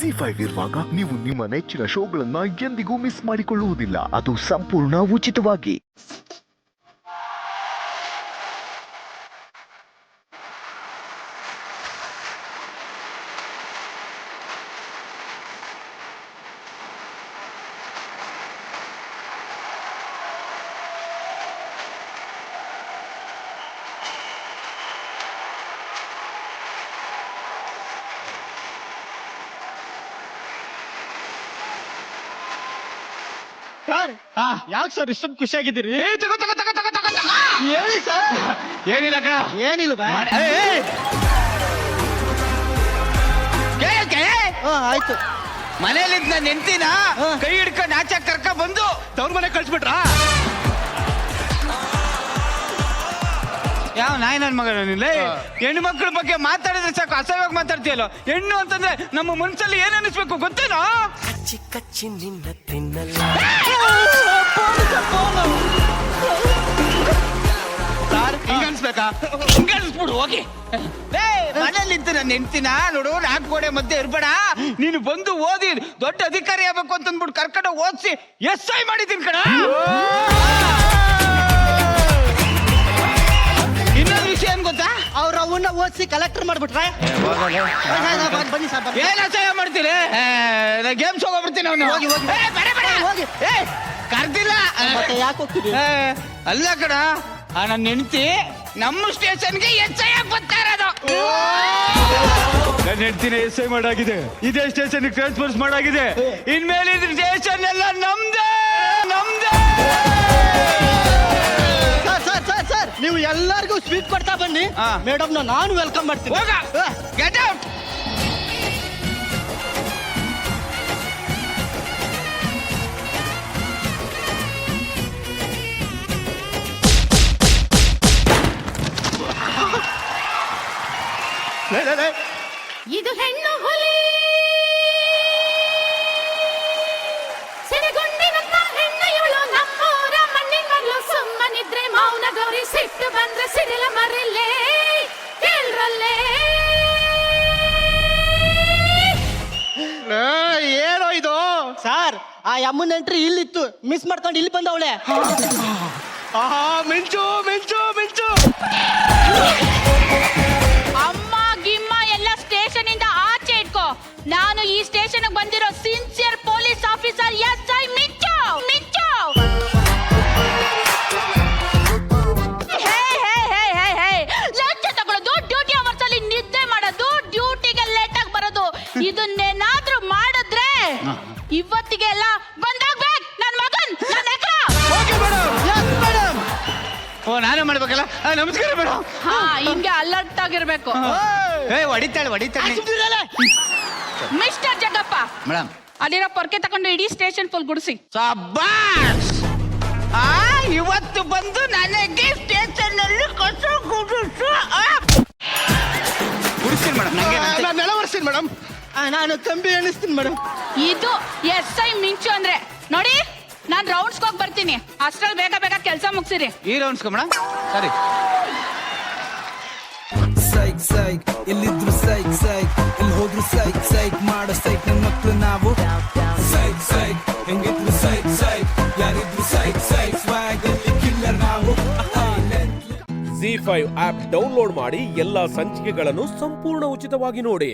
ZEE5 ಇರುವಾಗ ನೀವು ನಿಮ್ಮ ನೆಚ್ಚಿನ ಶೋಗಳನ್ನ ಎಂದಿಗೂ ಮಿಸ್ ಮಾಡಿಕೊಳ್ಳುವುದಿಲ್ಲ. ಅದು ಸಂಪೂರ್ಣ ಉಚಿತವಾಗಿ. ಸರ್ ಯಾಕೆ ಸರ್ ಇಷ್ಟೊಂದು ಖುಷಿಯಾಗಿದ್ದೀರಿ? ಹೇಳಿ ಸರ್. ಏನಿಲ್ಲ ಏನಿಲ್ಲ ಆಯ್ತು. ಮನೇಲಿದ್ ನನ್ನ ಹೆಂಡತಿನ ಕೈ ಹಿಡ್ಕೊಂಡು ಆಚೆ ಕರ್ಕ ಬಂದು ತವ್ರ ಮನೆ ಕಳ್ಸ್ಬಿಟ್ರಾ? ಯಾವ ನಾಯಿ ನನ್ ಮಗ ನಿಲ್ಲ ಹೆಣ್ಣು ಮಕ್ಕಳ ಬಗ್ಗೆ ಮಾತಾಡಿದ್ರೆ ಸಾಕು ಅಸಹ್ಯವಾಗಿ ಮಾತಾಡ್ತೀಯಲ್ಲ. ಹೆಣ್ಣು ಅಂತಂದ್ರೆ ನಮ್ಮ ಮನ್ಸಲ್ಲಿ ಏನ್ ಅನಿಸ್ಬೇಕು ಗೊತ್ತೇನೋ? ಕಚ್ಚಿ ಕಚ್ಚಿ ನಿನ್ನ ತಿನ್ನಲ್ಲ. ಹಿಂಗ ಅನ್ಸ್ಬೇಕಾ? ಹಿಂಗ ಅನ್ಸ್ಬಿಡು ಹೋಗಿ. ಮನೇಲಿ ನಿಂತು ನನ್ನ ಹೆಂಡ್ತಿನ ನೋಡು, ನಾಲ್ಕು ಗೋಡೆ ಮಧ್ಯೆ ಇರ್ಬೇಡ. ನೀನು ಬಂದು ಓದಿ ದೊಡ್ಡ ಅಧಿಕಾರಿ ಆಗ್ಬೇಕು ಅಂತಂದ್ಬಿಟ್ಟು ಕರ್ಕೊಂಡು ಓದಿಸಿ SI ಮಾಡಿದ್ದೀನಿ ಕಣ. ಇನ್ನೊಂದು ವಿಷಯ ಏನ್ ಗೊತ್ತಾ? ಅವ್ರ ಅವನ್ನ ಓದಿಸಿ ಕಲೆಕ್ಟರ್ ಮಾಡ್ಬಿಟ್ರೆ ಬನ್ನಿ ಸರ್. ಏನ್ ಅಸಹ್ಯ ಮಾಡ್ತೀರಿ? ಗೇಮ್ಸ್ ಹೋಗ್ಬಿಡ್ತೀನಿ ಅವನು. ಹೋಗಿ, ಹೋಗಿ. ಹೋಗಿ. ಕರ್ದಿಲ್ಲ ಮತ್ತೆ ಯಾಕೆ ಹೋಗ್ತೀವಿ? ಅಲ್ಲ ಕಣ, ನನ್ನ ಹೆಂಡತಿ ನಮ್ಮ ಸ್ಟೇಷನ್ಗೆ SI ಆಗಿ ಬರ್ತಾ ಇರೋದು. ನನ್ನ ಹೆಂಡತಿನ SI ಮಾಡಾಗಿದೆ, ಇದೇ ಸ್ಟೇಷನ್ ಟ್ರಾನ್ಸ್ಫರ್ಸ್ ಮಾಡಾಗಿದೆ. ಇನ್ಮೇಲೆ ಇದ್ರ ಸ್ಟೇಷನ್ ಎಲ್ಲ ನಮ್ದೇ ನಮ್ದೇ. ಸರ್ ನೀವು ಎಲ್ಲರಿಗೂ ಸ್ವೀಟ್ ಕೊಡ್ತಾ ಬನ್ನಿ. ಮೇಡಮ್ ನಾನು ವೆಲ್ಕಮ್ ಮಾಡ್ತೀನಿ. ಹೋಗ, ಗೆಟ್ ಔಟ್. ಇದು ಹೆಣ್ಣು ಹುಲಿ ಸಿರಿಗುಂಡಿನಂತ ಹೆಣ್ಣು ಇವಳು, ನಮ್ಮೂರ ಮಣ್ಣಿನ ಮಗಳು. ಸುಮ್ಮನಿದ್ರೆ ಮೌನ ಗೌರಿ, ಸಿಟ್ಟು ಬಂದ್ರೆ ಸಿಡಿಲ ಮರಿಲ್ಲೇ ಕೇಳ್ರಲ್ಲೇ. ಏನೋ ಇದು? ಸರ್ ಆ ಅಮ್ಮನ ಎಂಟ್ರಿ ಇಲ್ಲಿತ್ತು, ಮಿಸ್ ಮಾಡ್ಕೊಂಡು ಇಲ್ಲಿ ಬಂದವಳೆ. ಮಿಂಚು ಮಿಂಚು ಮಿಂಚು. ಅಮ್ಮ ಗಿಮ್ಮ ಎಲ್ಲ ಸ್ಟೇಷನ್ ಇಂದ ಆಚೆ ಇಟ್ಕೋ. ನಾನು ಈ ಸ್ಟೇಷನ್ ಬಂದಿರೋ ಸಿನ್ಸಿಯರ್ ಪೊಲೀಸ್ ಆಫೀಸರ್ SI ಮಿಂಚು ಮಿಂಚು. ಲಂಚ ತಗೊಳ್ಳೋದು, ಡ್ಯೂಟಿ ಅವರ್ಸ್ ಅಲ್ಲಿ ನಿದ್ದೆ ಮಾಡೋದು, ಡ್ಯೂಟಿಗೆ ಲೇಟ್ ಆಗಿ ಬರೋದು, ಇದನ್ನೇನಾದ್ರೂ ಮಾಡಿದ್ರೆ ಇವತ್ತಿಗೆ ಎಲ್ಲ ಬಂದಾಗ್ಬೇಕು ನನ್ ಮಗನ್ ನನ್ನ ಎಕ್ರ. ಓ, ನಾನೇ ಮಾಡ್ಬೇಕಲ್ಲ? ನಮಸ್ಕಾರ ಮೇಡಮ್. ಹಾ, ಹಿಂಗೆ ಅಲರ್ಟ್ ಆಗಿರ್ಬೇಕು. ಹೊಡಿತಾಳೆ. ಮಿಸ್ಟರ್ ಜಗ್ಗಪ್ಪ ಮೇಡಮ್, ಅಲ್ಲಿರೋ ಪೊರ್ಕೆ ತಗೊಂಡು ಇಡೀ ಸ್ಟೇಷನ್ ಫುಲ್ ಗುಡಿಸಿ. ಸಬ್ಬಾಸ್. ಇವತ್ತು ಬಂದು ನನಗೆ ಸ್ಟೇಷನ್ ಅಲ್ಲಿ ಕಸ ಗುಡಿಸ್ತೀನಿ ಮೇಡಮ್. ನಾನು ನೆಲ ಒರೆಸ್ತೀನಿ ಮೇಡಮ್. ನಾನು ಕಂಬಿ ಎಣಿಸ್ತೀನಿ ಮೇಡಮ್. ಇದು SI ಮಿಂಚು ಅಂದ್ರೆ. ನೋಡಿ, ನಾನ್ ರೌಂಡ್ಸ್ ಹೋಗಿ ಬರ್ತೀನಿ, ಅಷ್ಟ್ರಲ್ಲಿ ಬೇಗ ಬೇಗ ಕೆಲಸ ಮುಗಿಸಿರಿ. ಈ ರೌಂಡ್ಸ್ ಮೇಡಮ್. ಸರಿ. ಸೈಕ್ ಸೈಕ್ ಎಲ್ಲಿದ್ರು ಸೈಕ್ ಸೈಕ್, ಎಲ್ಲಿ ಹೋದ್ರು ಸೈಕ್ ಸೈಕ್ ಮಾಡೋ ಸೈಕ್ ನನ್ನ ಮಕ್ಳು ನಾವು. ಸೈಕ್ ಸೈಕ್ ಹೆಂಗಿದ್ರು ಸೈಕ್ ಸೈಕ್, ಯಾರಿದ್ರು ಸೈಕ್ ಸೈಕ್, ಸ್ವಾಗ್ ಅಲ್ಲಿ ಕಿಲ್ಲರ್ ನಾವು. ZEE5 ಆಪ್ ಡೌನ್ಲೋಡ್ ಮಾಡಿ ಎಲ್ಲಾ ಸಂಚಿಕೆಗಳನ್ನು ಸಂಪೂರ್ಣ ಉಚಿತವಾಗಿ ನೋಡಿ.